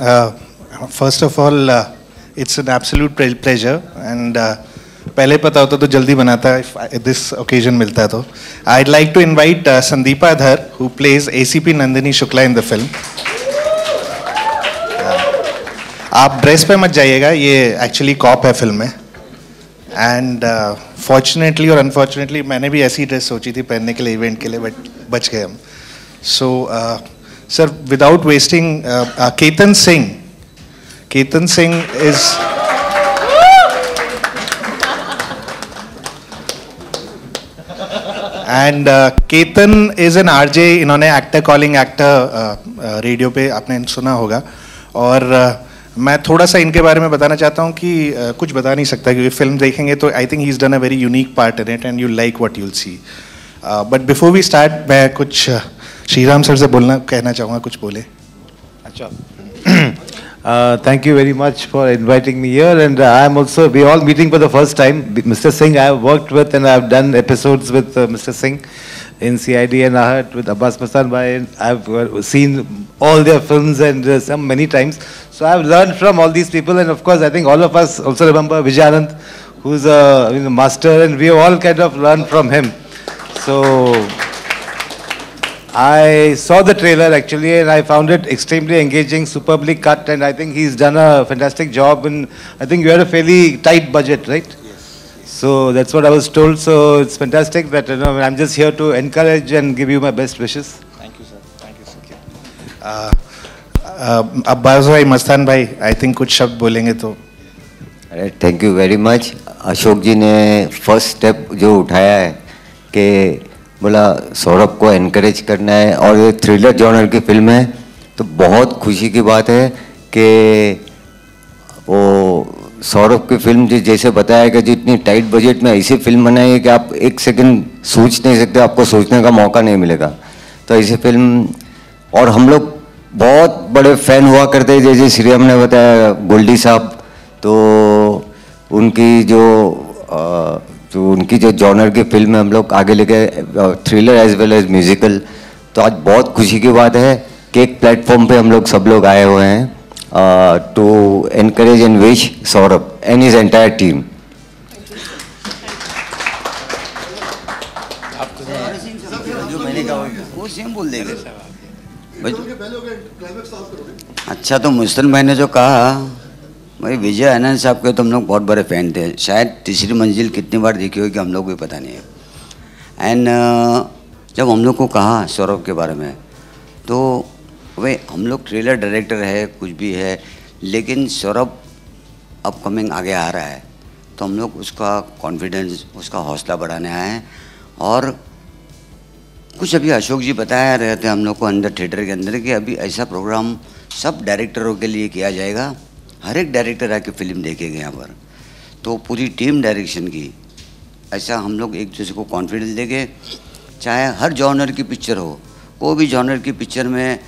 First of all, it's an absolute pleasure, and पहले पता होता तो जल्दी बनाता if this occasion मिलता तो. I'd like to invite Sandeepa Adhar, who plays ACP Nandini Shukla in the film. आप ड्रेस पे मत जाइएगा, ये एक्चुअली कॉप है फिल्म में. एंड फॉर्चुनेटली और अनफॉर्चुनेटली मैंने भी ऐसी ड्रेस सोची थी पहनने के लिए इवेंट के लिए, बट बच गए हम. So sir, without wasting, Ketan Singh is and Ketan is an RJ. इन्होंने एक्टर कॉलिंग एक्टर रेडियो पे आपने सुना होगा. और मैं थोड़ा सा इनके बारे में बताना चाहता हूँ कि कुछ बता नहीं सकता क्योंकि फिल्म देखेंगे तो I think he is done a very unique part in it and you like what you will see. But before we start, मैं कुछ श्रीराम सर से कहना चाहूँगा, कुछ बोले. अच्छा. Thank you very much for inviting me here, and I am also, we all meeting for the first time. Mr. Singh I have worked with, and I have done episodes with Mr. Singh in CID and Ahat with Abbas Mastan Bhai. I have seen all their films and some many times. So I have learned from all these people, and of course I think all of us also remember Vijay Anand, who's a master, and we have all kind of learned from him. So I saw the trailer actually, and I found it extremely engaging, superbly cut, and I think he's done a fantastic job. And I think you had a fairly tight budget, right? Yes. So that's what I was told. So it's fantastic that I'm just here to encourage and give you my best wishes. Thank you, sir. Thank you, sir. Abbas भाई, मस्तान भाई, I think कुछ शब्द बोलेंगे तो. अरे thank you very much. Ashok ji ने first step जो उठाया है कि बोला सौरभ को एनकरेज करना है, और ये थ्रिलर जॉनर की फिल्म है, तो बहुत खुशी की बात है कि वो सौरभ की फिल्म जैसे बताया कि जितनी टाइट बजट में ऐसी फिल्म बनाई है कि आप एक सेकंड सोच नहीं सकते, आपको सोचने का मौका नहीं मिलेगा. तो ऐसी फिल्म, और हम लोग बहुत बड़े फैन हुआ करते हैं, जैसे श्रीराम ने बताया गोल्डी साहब, तो उनकी जो जॉनर की फिल्म है हम लोग आगे लेके, thriller as well as musical. तो आज बहुत खुशी की बात है कि एक प्लेटफॉर्म पे हम लोग सब लोग आए हुए हैं to encourage and wish Saurabh and his entire team. अच्छा, तो मुस्तान भाई ने जो कहा, भाई विजय आनंद साहब के तो हम लोग बहुत बड़े फ़ैन थे. शायद तीसरी मंजिल कितनी बार देखी होगी हम लोग को भी पता नहीं है. एंड जब हम लोग को कहा सौरभ के बारे में, तो भाई हम लोग ट्रेलर डायरेक्टर है, कुछ भी है, लेकिन सौरभ अपकमिंग आगे आ रहा है, तो हम लोग उसका कॉन्फिडेंस, उसका हौसला बढ़ाने आए हैं. और कुछ अभी अशोक जी बताया रहे थे हम लोग को अंदर थिएटर के अंदर कि अभी ऐसा प्रोग्राम सब डायरेक्टरों के लिए किया जाएगा. हर एक डायरेक्टर आके फिल्म देखेगा यहाँ पर, तो पूरी टीम डायरेक्शन की, ऐसा हम लोग एक दूसरे को कॉन्फिडेंस देंगे. चाहे हर जॉनर की पिक्चर हो, कोई भी जॉनर की पिक्चर में,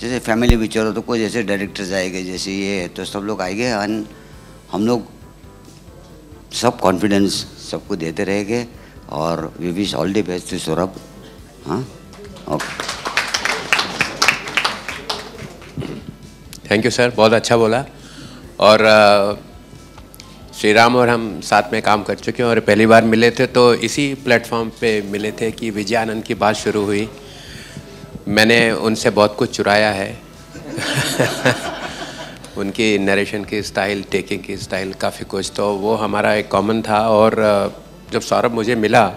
जैसे फैमिली पिक्चर हो तो कोई जैसे डायरेक्टर्स आएंगे, जैसे ये तो सब लोग आएंगे, और हम लोग सब कॉन्फिडेंस सबको देते रहेंगे. और we wish all the best to Saurabh. हाँ, ओके. थैंक यू सर, बहुत अच्छा बोला. और श्रीराम और हम साथ में काम कर चुके हैं, और पहली बार मिले थे तो इसी प्लेटफॉर्म पे मिले थे कि विजय आनंद की बात शुरू हुई. मैंने उनसे बहुत कुछ चुराया है उनकी नरेशन की स्टाइल, टेकिंग की स्टाइल, काफ़ी कुछ, तो वो हमारा एक कॉमन था. और जब सौरभ मुझे मिला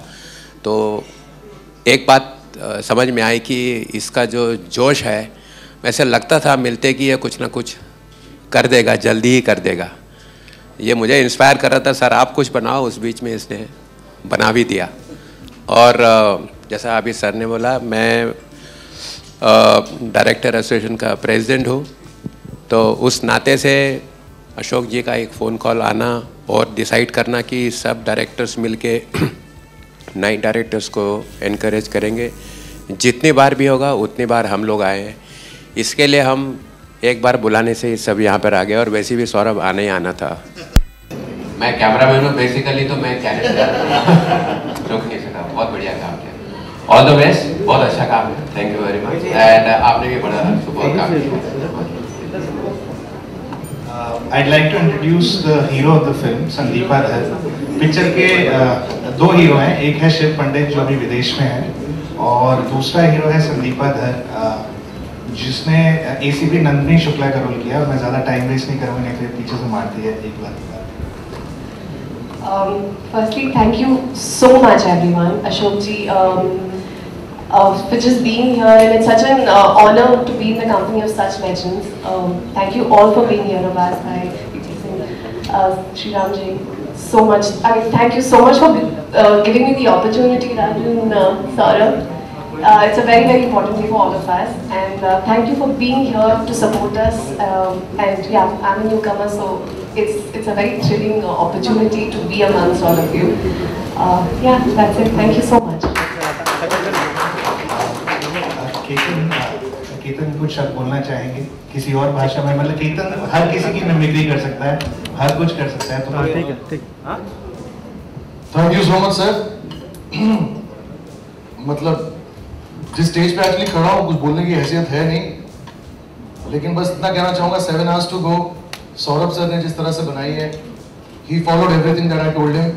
तो एक बात समझ में आई कि इसका जो जोश है, वैसे लगता था मिलते कि ये कुछ ना कुछ कर देगा, जल्दी ही कर देगा. ये मुझे इंस्पायर कर रहा था, सर आप कुछ बनाओ. उस बीच में इसने बना भी दिया. और जैसा अभी सर ने बोला, मैं डायरेक्टर एसोसिएशन का प्रेसिडेंट हूँ, तो उस नाते से अशोक जी का एक फ़ोन कॉल आना और डिसाइड करना कि सब डायरेक्टर्स मिलके नए डायरेक्टर्स को एनकरेज करेंगे, जितनी बार भी होगा उतनी बार हम लोग आए हैं. इसके लिए हम एक बार बुलाने से सब यहाँ पर आ गए, और वैसे भी सौरभ आने ही आना था. मैं कैमरामैन हूँ बेसिकली, तो मैं क्या रोक नहीं सका. बहुत बढ़िया काम किया, ऑल द बेस्ट. बहुत अच्छा काम है, thank you very much. And आपने भी बड़ा सुपर काम किया. I'd like to introduce the hero of the film, Sandeepa Dhar. Picture के दो हीरो हैं, एक है शिव पंडित जो अभी विदेश में है और दूसरा हीरो है संदीपा धर जिसने एसीपी नंदिनी शुक्ला का रोल किया। और मैं ज़्यादा टाइम वेस्ट नहीं करूँगा, नहीं फिर पीछे से मारती है एक बार। Firstly, thank you so much everyone, Ashok ji, for just being here, and it's such an honor to be in the company of such legends. Thank you all for being here, Abbas bhai, P.T. Singh, Shri Ram ji, so much. I mean, thank you so much for giving me the opportunity, Raju and Saurabh. It's a very, very important day for all of us, and thank you for being here to support us. And yeah, I'm a newcomer, so it's a very thrilling opportunity to be amongst all of you. Yeah, that's it. Thank you so much. Ketan कुछ शब्द बोलना चाहेंगे किसी और भाषा में? मतलब केतन हर किसी की मिमिक्री कर सकता है, हर कुछ कर सकता है। तो ठीक है, ठीक। Thank you so much sir. मतलब जिस स्टेज पे एक्चुअली खड़ा हूँ कुछ बोलने की हैसियत है नहीं, लेकिन बस इतना कहना चाहूँगा 7 hours to go। Saurabh sir ने जिस तरह से बनाई है, he followed everything that I told him।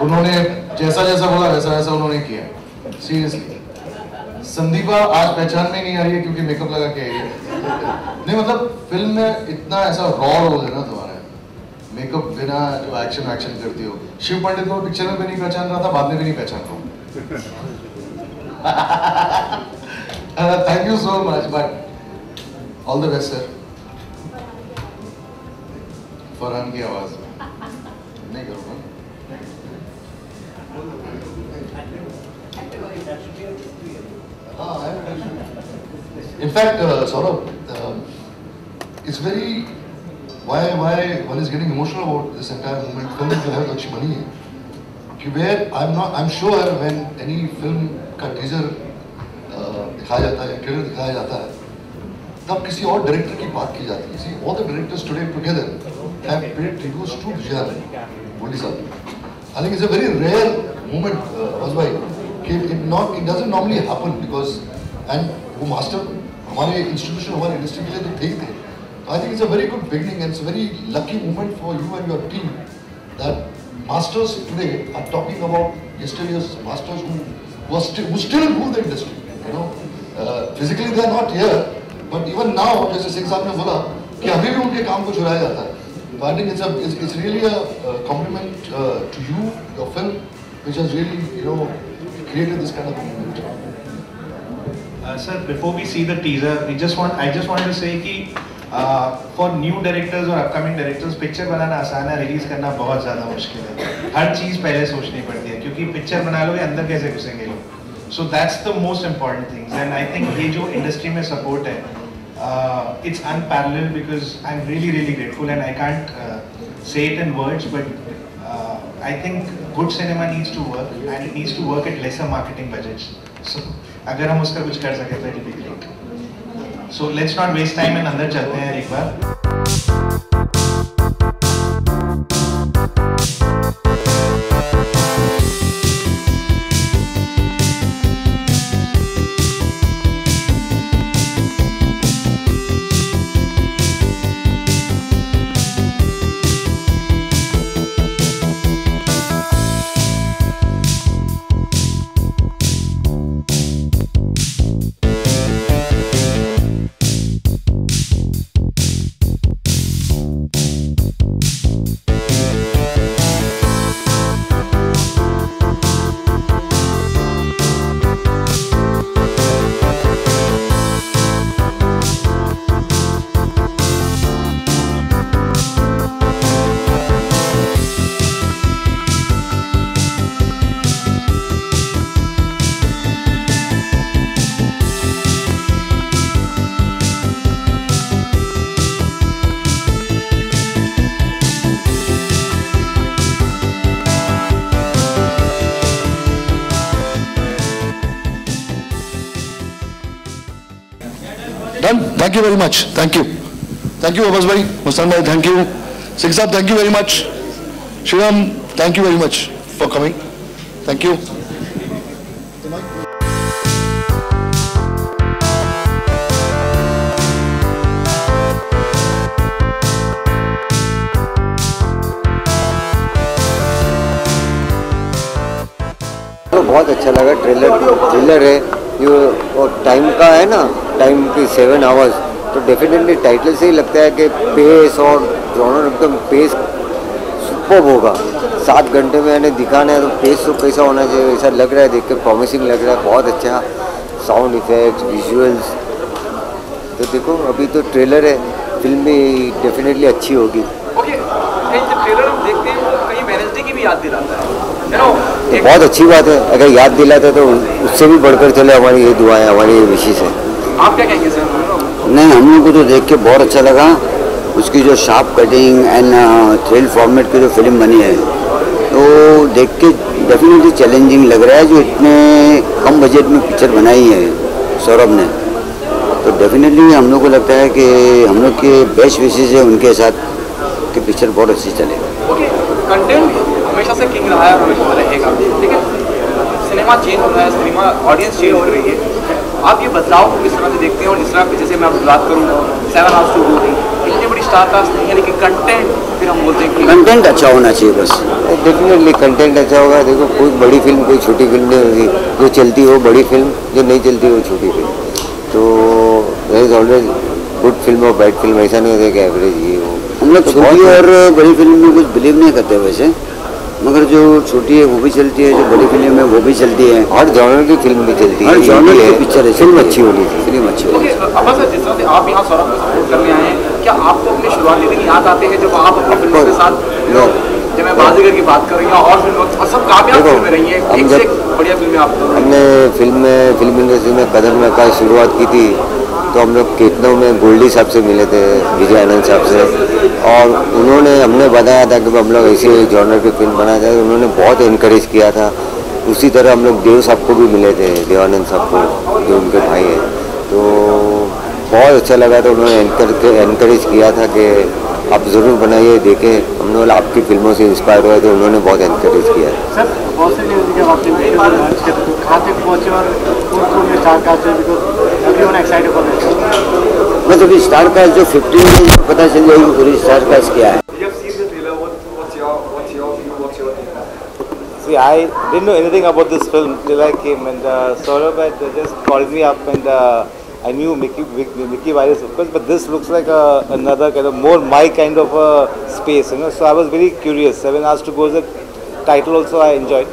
उन्होंने जैसा जैसा बोला वैसा वैसा उन्होंने किया। सीरियसली संदीपा आज पहचान में नहीं आ रही है क्योंकि मेकअप लगा के आई है। नहीं मतलब फिल्म में इतना ऐसा रॉ रोल है ना तुम्हारा, मेकअप बिना जो एक्शन करती हो। शिव पंडित को पिक्चर में भी नहीं पहचान रहा था, बाद में भी नहीं पहचान रहा हूँ। Thank you so much, but all the best sir. Farhan की आवाज नहीं करूँगा। In fact, Saurabh, it's very why one is getting emotional about this entire movement. Film जो है अच्छी बनी है, कि where I'm sure when any film का teaser दिखाया जाता है, trailer दिखाया जाता है, तब किसी और डायरेक्टर की बात की जाती है। See, all the directors today together have paid tributes to Vijay Bolli साहब। I think it's a very rare moment, Vazbhai, कि it doesn't normally happen because and वो master हमारे institution हमारे industry के लिए तो थे ही थे। I think it's a very good beginning and it's a very lucky moment for you and your team that masters today are talking about yesterday's masters who still rule the industry. You know, physically they are not here, but even now जैसे सिंह साहब ने बोला कि अभी भी उनके काम को चुराया जाता है। So I think it's really a compliment to you, your film, which has really created this kind of movement. Sir, before we see the teaser, I just want to say कि for new directors और upcoming directors picture बनाना आसान है, release करना बहुत ज़्यादा मुश्किल है। हर चीज़ पहले सोचनी पड़ती है क्योंकि पिक्चर बना लोगे अंदर कैसे घुसेंगे लोग। So that's the most important thing, and I think ये जो इंडस्ट्री में सपोर्ट है, it's unparalleled because I'm really grateful and I can't say it in words, but I think good cinema needs to work and it needs to work at lesser marketing budgets. So अगर हम उसका कुछ कर सके तो it'll be great. So let's not waste time and अंदर चलते हैं एक बार। Done. Thank you very much. Thank you. Thank you, Abbas bhai. Mustan bhai, thank you. Singh Saab, thank you very much. Shriram, thank you very much for coming. Thank you. बहुत अच्छा लगा। Thriller है जो, और time का है ना, time की 7 आवर्स, तो डेफिनेटली टाइटल से ही लगता है कि पेस और जॉनर एकदम पेस सुपर्ब होगा। 7 घंटे में मैंने दिखाना है तो पेस तो कैसा होना चाहिए, ऐसा लग रहा है, देख के प्रॉमिसिंग लग रहा है। बहुत अच्छा साउंड इफेक्ट्स, विजुअल्स, तो देखो अभी तो ट्रेलर है, फिल्म भी डेफिनेटली अच्छी होगी। ओके, जब ट्रेलर हम देखते हैं वो कहीं वेडनेसडे की भी याद दिलाता है, तो बहुत अच्छी बात है, अगर याद दिलाता तो उससे भी बढ़कर चले हमारी ये दुआएं, हमारी ये विशेष है। आप क्या कहेंगे सर? नहीं, हम लोग को तो देख के बहुत अच्छा लगा। उसकी जो sharp cutting and thrill format की जो फिल्म बनी है, तो देख के डेफिनेटली चैलेंजिंग लग रहा है। जो इतने कम बजट में पिक्चर बनाई है सौरभ ने, तो डेफिनेटली हम लोग को लगता है कि हम लोग के बेस्ट विशेष है उनके साथ कि पिक्चर बहुत अच्छी चले। ओके, कंटेंट हमेशा से किंग रहा है और हमेशा से रहेगा, लेकिन सिनेमा चेंज हो रहा है, सिनेमा ऑडियंस चेंज हो रही है। आप ये बदलाव को किस तरह से देखते हैं? और जिस तरह की, जैसे मैं आपकी बात करूँ 7 Hours to Go, इतनी बड़ी स्टार कास्ट नहीं है, लेकिन कंटेंट फिर हम बोलते हैं कि कंटेंट अच्छा होना चाहिए बस। डेफिनेटली कंटेंट अच्छा होगा। देखो कोई बड़ी फिल्म कोई छोटी फिल्म नहीं होगी, जो चलती हो बड़ी फिल्म, जो नहीं चलती हो छोटी फिल्म। तो there is always good film और बैड फिल्म, ऐसा नहीं होता कि एवरेज ये हो। हम लोग छोटी और बड़ी फिल्म में कुछ बिलीव नहीं करते वैसे, मगर जो छोटी है वो भी चलती है, जो बड़ी फिल्म है वो भी चलती है। हर जॉनर की फिल्म भी चलती है, हर जॉनर की पिक्चर है, फिल्म अच्छी होनी चाहिए। फिल्म अच्छी होनी चाहिए। अब सर, जिस तरह से आप यहाँ सौरभ को सपोर्ट करने आए हैं, क्या आपको अपने शुरुआती दिन याद आते हैं जब आप अपनी फिल्मों के साथ, जब मैं बाजीगर की बात कर रही हूँ और फिल्मों और सब कामयाब फिल्में रही हैं, एक से एक बढ़िया फिल्में आपको? हमने फिल्म इंडस्ट्री में कदम रखा, शुरुआत की थी, तो हम लोग केतनों में गोल्डी साहब से मिले थे, विजय आनंद साहब से, और उन्होंने हमने बताया था कि हम लोग ऐसे जॉनर की फिल्म बनाया जाए। उन्होंने बहुत इनकरेज किया था। उसी तरह हम लोग देव साहब को भी मिले थे, देवानंद साहब को, जो उनके भाई हैं, तो बहुत अच्छा लगा था। उन्होंने इनकरेज किया था कि आप ज़रूर बनाइए, देखें। हमने बोला आपकी फिल्मों से इंस्पायर हुए, तो उन्होंने बहुत इनकरेज किया। सर, बहुत से न्यूज़ जब आपने कहाँ तक पहुँचे और कौन स्टार कास्ट है, because everyone excited for this. बस अभी स्टार कास्ट जो 15 में पता चल जाएगी पूरी स्टार कास्ट क्या है। See, I didn't know anything about this film till I came, and Saurabh had just called me up, and I knew Mickey Virus, of course, but this looks like another kind of more my kind of a space, you know. So I was very curious. 7 Hours to Go is a title also I enjoyed.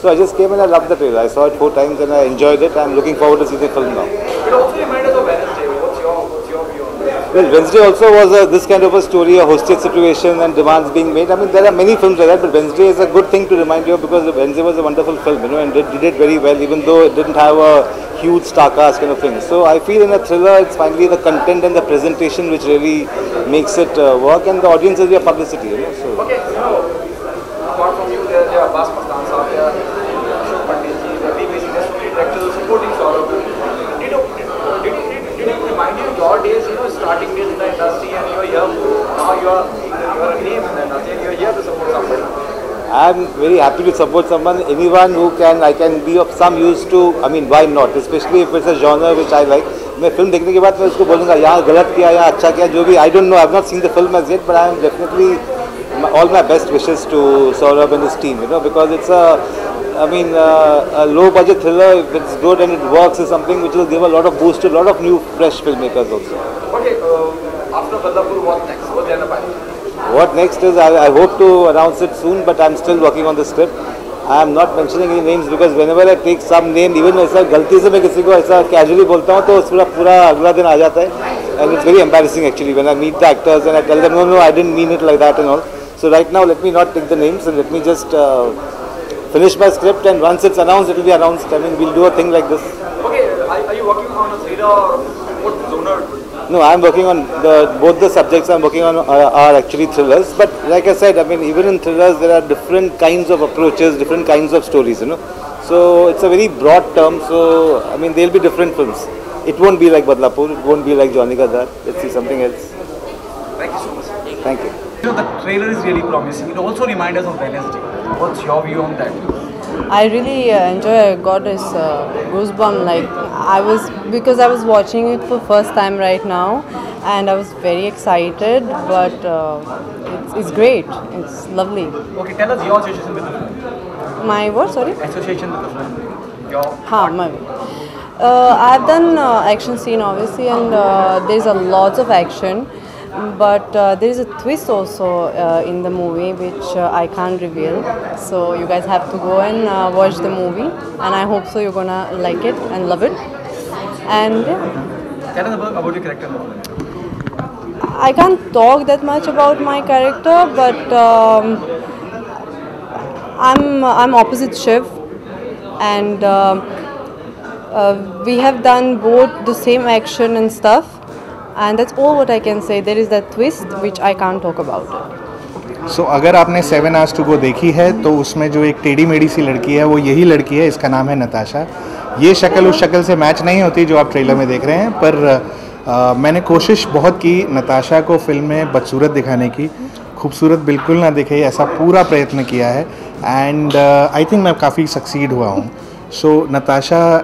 So I just came and I loved the trailer. I saw it 4 times and I enjoyed it. I'm looking forward to see the film now. It also reminded us of Wednesday. What's your view on that? Well, Wednesday also was this kind of a story, a hostage situation and demands being made. I mean, there are many films like that, but Wednesday is a good thing to remind you of, because Wednesday was a wonderful film, you know, and it did it very well, even though it didn't have a huge star cast kind of thing. So I feel in a thriller, it's finally the content and the presentation which really makes it work, and the audience is your publicity, you know. So. Okay, apart from you, there are Abbas Mastan Saab, there are Ashok Pandit ji, there are BBC, there are so many directors supporting Saurabh. Did it remind you of your days, you know, starting days in the industry, and you're here, now you're a name in the industry, and you're here to support somebody? I'm very happy to support someone, anyone who can, I can be of some use to. I mean, why not? Especially if it's a genre which I like. मैं film देखने के बाद मैं उसको बोलूँगा यहाँ गलत किया, यहाँ अच्छा किया, जो भी, I don't know, I've not seen the film as yet, but I am definitely all my best wishes to Saurabh and his team, you know, because it's a low budget thriller. If it's good and it works, is something which will give a lot of boost to a lot of new fresh filmmakers also. Okay, after Badlapur, what next? What's the other part? What next is, I hope to announce it soon, but I'm still working on the script. I am not mentioning any names because whenever I take some name, even ऐसा गलती से मैं किसी को ऐसा casually बोलता हूँ, तो पूरा अगला दिन आ जाता है, and it's very embarrassing actually when I meet the actors and I tell them no, I didn't mean it like that and all. So right now, let me not take the names and let me just finish my script, and once it's announced, it will be announced. I mean, we'll do a thing like this. Okay, are you working on a thriller or what genre? No, I'm working on both the subjects I'm working on are actually thrillers. But like I said, I mean, even in thrillers, there are different kinds of approaches, different kinds of stories, you know. So it's a very broad term. So, I mean, there'll be different films. It won't be like Badlapur, it won't be like Johnny Gadar. Let's see something else. Thank you so much. Thank you. You know, the trailer is really promising. It also reminds us of Wednesday. What's your view on that? I really enjoy. I got this goosebump. Like because I was watching it for first time right now, and I was very excited. But it's great. It's lovely. Okay, tell us your situation with the film. My what? Sorry. Association with the film. Your हाँ, my. I have done action scene obviously, and there's a lots of action, but there is a twist also in the movie which I can't reveal. So you guys have to go and watch the movie, and I hope so you're gonna like it and love it. And yeah. Tell us about your character. I can't talk that much about my character, but I'm opposite Shiv, and we have done both the same action and stuff, and that's all what I can say. There is that twist which I can't talk about. So अगर आपने 7 Hours to Go देखी है तो उसमें जो एक टेढ़ी मेढ़ी सी लड़की है वो यही लड़की है, इसका नाम है नताशा। ये शक्ल उस शक्ल से मैच नहीं होती जो आप ट्रेलर में देख रहे हैं, पर मैंने कोशिश बहुत की नताशा को फिल्म में बदसूरत दिखाने की, खूबसूरत बिल्कुल ना दिखे ऐसा पूरा प्रयत्न किया है, एंड आई थिंक मैं काफ़ी सक्सीड हुआ हूँ। सो Natasha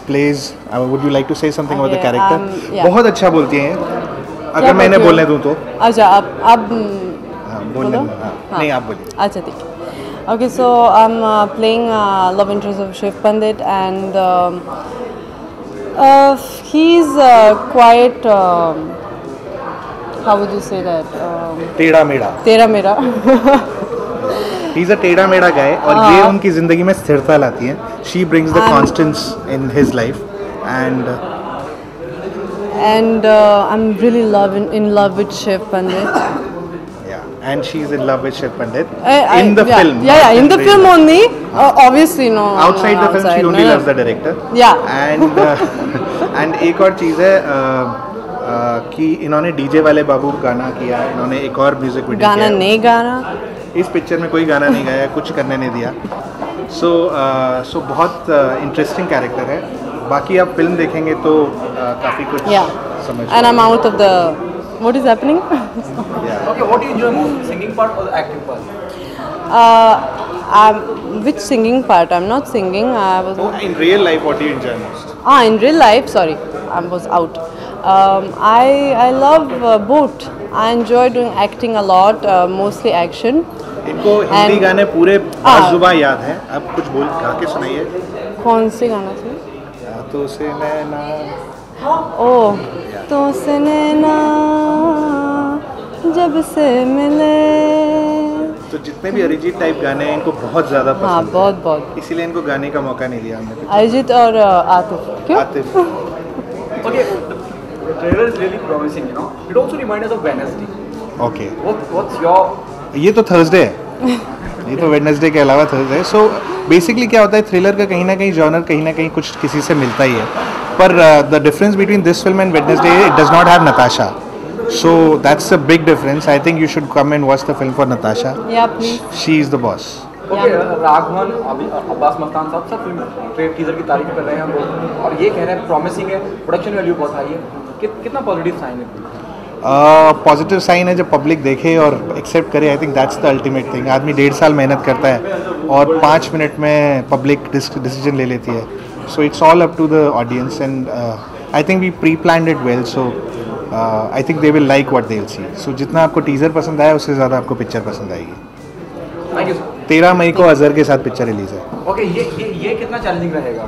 plays would you like to say something about the character? Yeah. बहुत अच्छा बोलती हैं, अगर मैंने बोलने दूँ तो। अच्छा आप बोलने दूँ, नहीं आप बोलिए। अच्छा ठीक है। Okay, so I'm playing love interest of Shiv Pandit, and he's quite how would you say that? टेढ़ा मेढ़ा। तेरा मेरा। He's a टेढ़ा मेढ़ा guy, और ये उनकी ज़िंदगी में स्थिरता लाती हैं। She brings the constants in his life, and I'm really in love with Shiv Pandit. And she's in love with Shiv Pandit in the film. Yeah, in the film only. Obviously, no. Outside the film, she only loves the director. Yeah. And एक और चीज़ है कि इन्होंने DJ वाले बाबू गाना किया, इन्होंने एक और म्यूजिक वीडियो किया। गाना नहीं गाना। इस पिक्चर में कोई गाना नहीं गाया, कुछ करने नहीं दिया। सो बहुत इंटरेस्टिंग कैरेक्टर है। बाकी आप फिल्म देखेंगे तो काफ़ी कुछ समझ। And I'm out of the. What is happening? Okay, what do you enjoy most, singing part or the acting part? Which singing part? I'm not singing. I was. In real life, what do you enjoy most? In real life, sorry, I was out. I love both. I enjoy doing acting a lot, mostly action. इनको हिंदी गाने पूरे बाजुबां याद हैं। अब कुछ बोल गा के सुनाइए। कौन से गाना से? तो से नैना। ओह, तो से नैना जब से मिले। तो जितने भी अरिजीत टाइप गाने हैं इनको बहुत ज़्यादा पसंद। हाँ, बहुत। इसीलिए इनको गाने का मौका नहीं दिया हमने। अरिजीत और आतिफ। क्यों? Atif. Okay, the trailer is really promising, you know. It also reminds us of Wednesday. Okay. What's your? ये तो थर्सडे है। ये तो वेडनेसडे के अलावा थर्सडे है। सो बेसिकली क्या होता है, थ्रिलर का कहीं ना कहीं जॉनर कहीं ना कहीं कुछ किसी से मिलता ही है, पर the difference between this film and Wednesday, it does not have Natasha, so that's a big difference. I think you should come and watch the film for Natasha. She is the boss. Okay, Raghavan Abbas Mastan साहब सब film teaser की तारीफ कर रहे हैं हम लोग, और ये कह रहे हैं प्रॉमिसिंग है, प्रोडक्शन वैल्यू बहुत हाई है। कितना पॉजिटिव साइन है? पॉजिटिव साइन है जब पब्लिक देखे और एक्सेप्ट करे। आई think that's the ultimate thing. आदमी 1.5 साल मेहनत करता है और 5 मिनट में पब्लिक डिसीजन ले लेती है। So it's all up to the audience, and I think we preplanned it well, so I think they will like what they will see. सो जितना आपको टीजर पसंद आया उससे ज़्यादा आपको पिक्चर पसंद आएगी। Thank you. 13 मई को अजहर के साथ पिक्चर रिलीज है। ओके, ये कितना चैलेंजिंग रहेगा?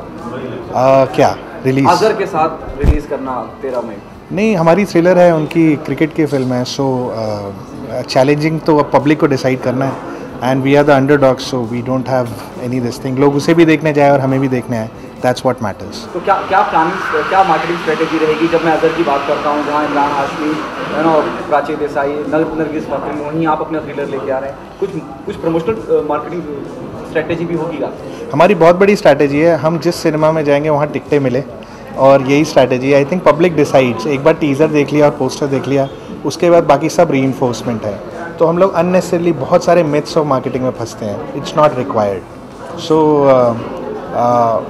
क्या रिलीज? अजहर के साथ रिलीज करना 13 मई? नहीं, हमारी थ्रिलर है, उनकी क्रिकेट की फिल्म है, सो चैलेंजिंग तो पब्लिक को डिसाइड करना है, and we are the underdogs, so we don't have any this thing. लोग उसे भी देखने जाए और हमें भी देखने आए, दैट्स व्हाट मैटर्स। तो क्या प्लानिंग, क्या मार्केटिंग स्ट्रेटेजी रहेगी? जब मैं अजहर की बात करता हूँ, जहाँ इमरान हाशमी, प्राची देसाई, नरगिस फाकरी, वहीं आप अपना थ्रिलर लेके आ रहे हैं, कुछ प्रमोशनल मार्केटिंग स्ट्रेटेजी भी होगी? हमारी बहुत बड़ी स्ट्रैटेजी है, हम जिस सिनेमा में जाएंगे वहाँ टिकटें मिले, और यही strategy. I think public decides. एक बार टीज़र देख लिया और पोस्टर देख लिया, उसके बाद बाकी सब रीइंफोर्समेंट है। तो हम लोग अननेसेसरली बहुत सारे मिथ्स ऑफ मार्केटिंग में फंसते हैं। It's not required. So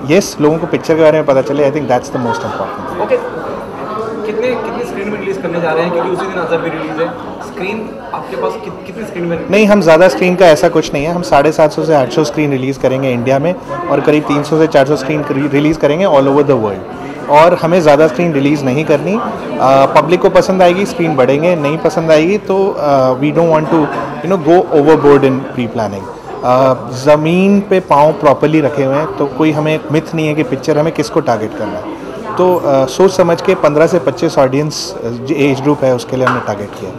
yes, लोगों को पिक्चर के बारे में पता चले। आई think that's the most important. Okay, कितनी स्क्रीन में रिलीज करने जा रहे हैं? क्योंकि उसी दिन अजहर भी रिलीज है। स्क्रीन आपके पास कितनी स्क्रीन में? नहीं, हम ज़्यादा स्क्रीन का ऐसा कुछ नहीं है। हम 750 से 800 स्क्रीन रिलीज़ करेंगे इंडिया में, और करीब 300 से 400 स्क्रीन रिलीज़ करेंगे ऑल ओवर द वर्ल्ड। और हमें ज़्यादा स्क्रीन रिलीज़ नहीं करनी। पब्लिक को पसंद आएगी, स्क्रीन बढ़ेंगे, नहीं पसंद आएगी तो we don't want to go overboard in pre planning. ज़मीन पे पाँव प्रॉपरली रखे हुए हैं, तो कोई हमें मिथ नहीं है कि पिक्चर हमें किसको टारगेट करना है। तो सोच समझ के 15 से 25 ऑडियंस एज ग्रुप है उसके लिए हमने टारगेट किया,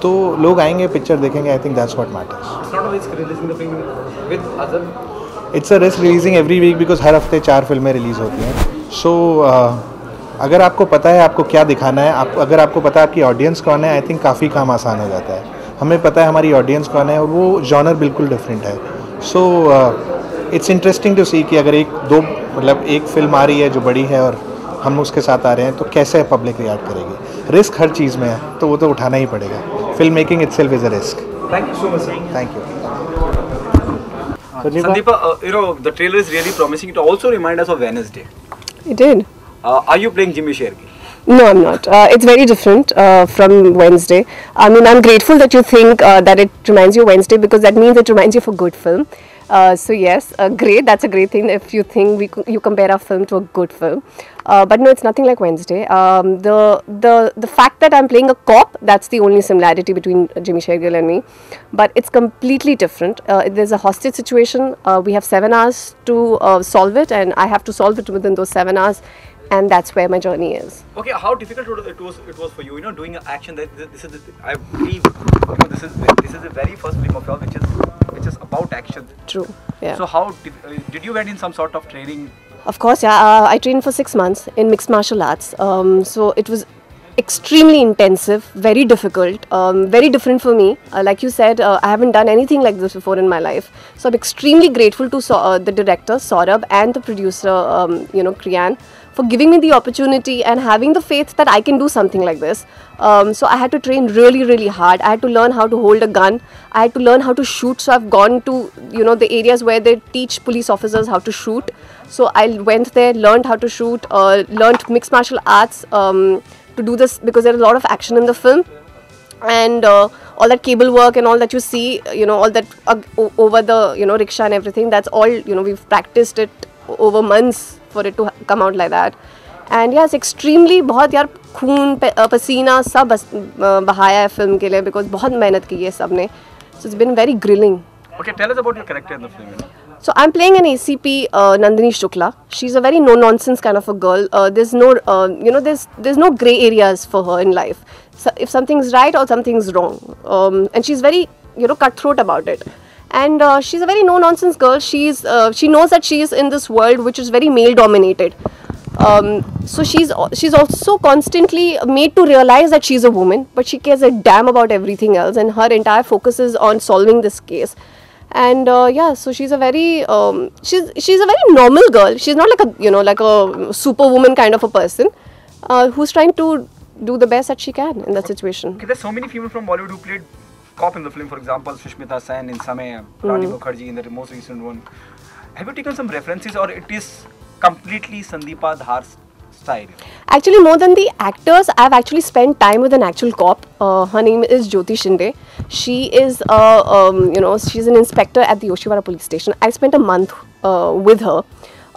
तो लोग आएंगे पिक्चर देखेंगे। I think that's what matters. It's a risk releasing every week because हर हफ्ते 4 फिल्में रिलीज़ होती हैं। सो अगर आपको पता है आपको क्या दिखाना है, अगर आपको पता है आपकी ऑडियंस कौन है, आई थिंक काफ़ी काम आसान हो जाता है। हमें पता है हमारी ऑडियंस कौन है और वो जॉनर बिल्कुल डिफरेंट है। सो इट्स इंटरेस्टिंग टू सी कि अगर एक फिल्म आ रही है जो बड़ी है और हम उसके साथ आ रहे हैं, तो कैसे पब्लिक रिएक्ट करेगी। रिस्क हर चीज़ में है, तो वो तो उठाना ही पड़ेगा। Film making itself is a risk. Thank you so much, sir. Thank you. Sandeepa, the trailer is really promising. It also reminds us of Wednesday. It did. Are you playing Jimmy Shergill? No, I'm not. It's very different from Wednesday. I mean, I'm grateful that you think that it reminds you of Wednesday, because that means it reminds you of a good film. So yes, great. That's a great thing if you think you compare our film to a good film. But no, it's nothing like Wednesday. The fact that I'm playing a cop, that's the only similarity between Jimmy Shergill and me. But it's completely different. There's a hostage situation. We have 7 hours to solve it, and I have to solve it within those 7 hours. And that's where my journey is. Okay, how difficult it was for you, doing an action. This is I believe this is the very first film of yours which is about action. True. Yeah. So how did you went in some sort of training? Of course, yeah. I trained for 6 months in mixed martial arts. So it was extremely intensive, very difficult, very different for me. Like you said, I haven't done anything like this before in my life. So I'm extremely grateful to the director Saurabh and the producer, Kriyan, for giving me the opportunity and having the faith that I can do something like this. So I had to train really, really hard. I had to learn how to hold a gun. I had to learn how to shoot. So I've gone to, the areas where they teach police officers how to shoot. So I went there, learned how to shoot, learned mixed martial arts to do this, because there's a lot of action in the film. And all that cable work and all that you see, all that over the, rickshaw and everything, that's all, we've practiced it over months for it to come out like that. And yeah, it's extremely, बहुत यार खून पसीना सब बहाया है film के लिए, because बहुत मेहनत की है सब ने. So it's been very grilling. Okay, tell us about your character in the film. So I'm playing an ACP, Nandini Shukla. She's a very no-nonsense kind of a girl. There's no, there's no grey areas for her in life. So if something's right or something's wrong, and she's very, cutthroat about it. And she's a very no-nonsense girl. She knows that she is in this world which is very male-dominated. So she's also constantly made to realize that she's a woman, but she cares a damn about everything else, and her entire focus is on solving this case. And so she's a very she's a very normal girl. She's not like a like a superwoman kind of a person who's trying to do the best that she can in that situation. Okay, there's so many females from Bollywood who played cop in the film. For example, Sushmita Sen in Samay, Rani Mukherjee in the most recent one. Have you taken some references, or it is completely Sandeepa Dhar's style? Actually, more than the actors, I've actually spent time with an actual cop. Her name is Jyoti Shinde. She is, she's an inspector at the Yoshiwara police station. I spent a month with her.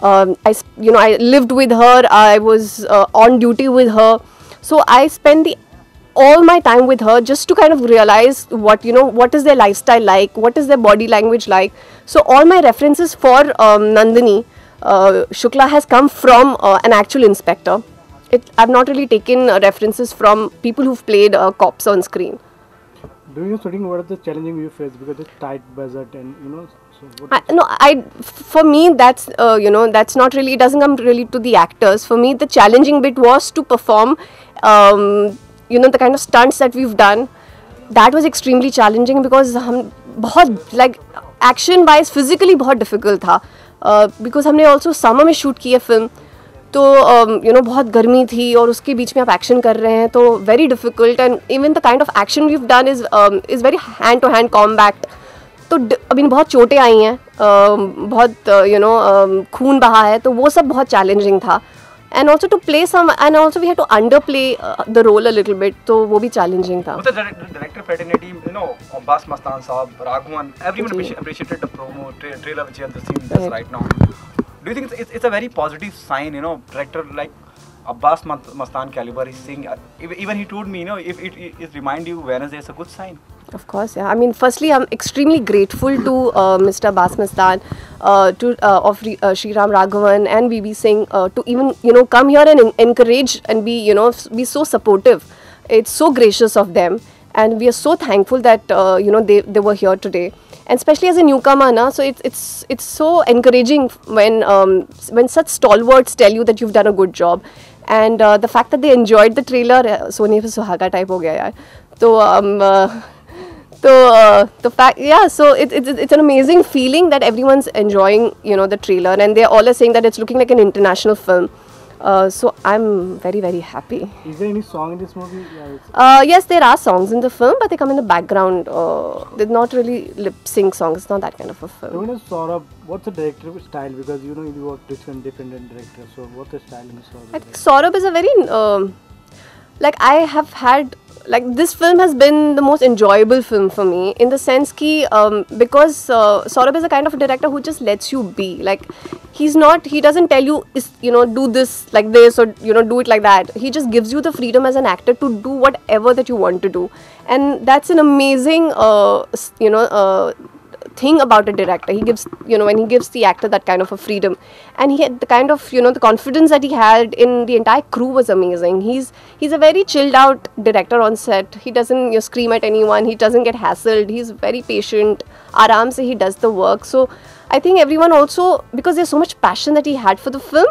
I lived with her. I was on duty with her. So I spent all my time with her just to kind of realize what is their lifestyle like, what is their body language like. So all my references for Nandini Shukla has come from an actual inspector. I've not really taken references from people who've played cops on screen. During your shooting, what are the challenges you face, because it's tight budget and for me that's that's not really, it doesn't come really to the actors. For me the challenging bit was to perform the kind of stunts that we've done. That was extremely challenging because हम बहुत like action wise physically बहुत difficult था, because हमने also summer में shoot की है film, तो बहुत गर्मी थी और उसके बीच में आप एक्शन कर रहे हैं, तो very difficult. And even the kind of action we've done is very hand to hand combat. तो अभी बहुत चोटें आई हैं, बहुत खून बहा है, तो वो सब बहुत चैलेंजिंग था. And also to play and also we had to underplay the role a little bit, तो वो भी challenging था. The director fraternity, Abbas Mastan Saab, Raghuvan, everyone appreciated the promo trailer which you have seen right now. Do you think it's a very positive sign, director like Abbas Mastan caliber is saying, even he told me, if it remind you Wednesday, it's a good sign. Of course, yeah. I mean, firstly, I'm extremely grateful to Mr. Bas Mastan, of Shriram Raghavan and BB Singh to even come here and encourage and be so supportive. It's so gracious of them, and we are so thankful that they were here today. And especially as a newcomer, so it's so encouraging when such stalwarts tell you that you've done a good job, and the fact that they enjoyed the trailer, Soni pe Suhaga type ho gaya yaar. So the fact, yeah, so it's an amazing feeling that everyone's enjoying, the trailer, and they all are saying that it's looking like an international film. So I'm very, very happy. Is there any song in this movie? Yes, there are songs in the film, but they come in the background. They're not really lip sync songs. It's not that kind of a film. Saurabh, what's the director style? Because you work with different directors. So what's the style in Saurabh? I think Saurabh is a very I have had. This film has been the most enjoyable film for me in the sense because Saurabh is a kind of a director who just lets you be. He doesn't tell you, do this like this or, do it like that. He just gives you the freedom as an actor to do whatever that you want to do. And that's an amazing, thing about a director. He gives, when he gives the actor that kind of a freedom, and he had the kind of, the confidence that he had in the entire crew was amazing. He's a very chilled out director on set. He doesn't scream at anyone. He doesn't get hassled. He's very patient. Aram se he does the work. So I think everyone also, because there's so much passion that he had for the film,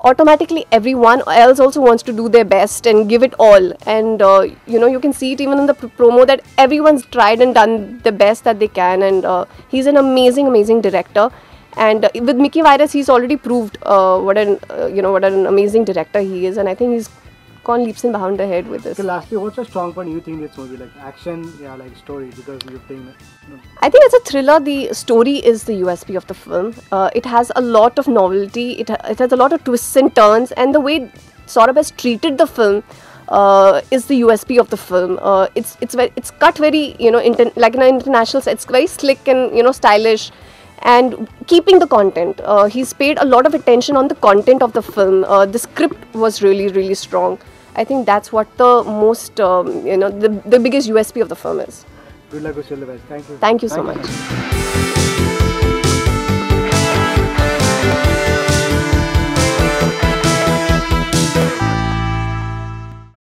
automatically everyone else also wants to do their best and give it all. And you can see it even in the promo that everyone's tried and done the best that they can, and he's an amazing director. And with Mickey Virus, he's already proved what an amazing director he is, and I think he's gone leaps and bounds ahead with this. So lastly, what's a strong point you think in this movie, like action, story, because you're playing I think as a thriller, the story is the USP of the film. It has a lot of novelty, it has a lot of twists and turns, and the way Saurabh has treated the film is the USP of the film. It's cut very, like in an international sense, it's very slick and, stylish, and keeping the content. He's paid a lot of attention on the content of the film. The script was really, really strong. I think that's what the most, the biggest USP of the film is. Good luck with all the best. Thank you. Thank you so much.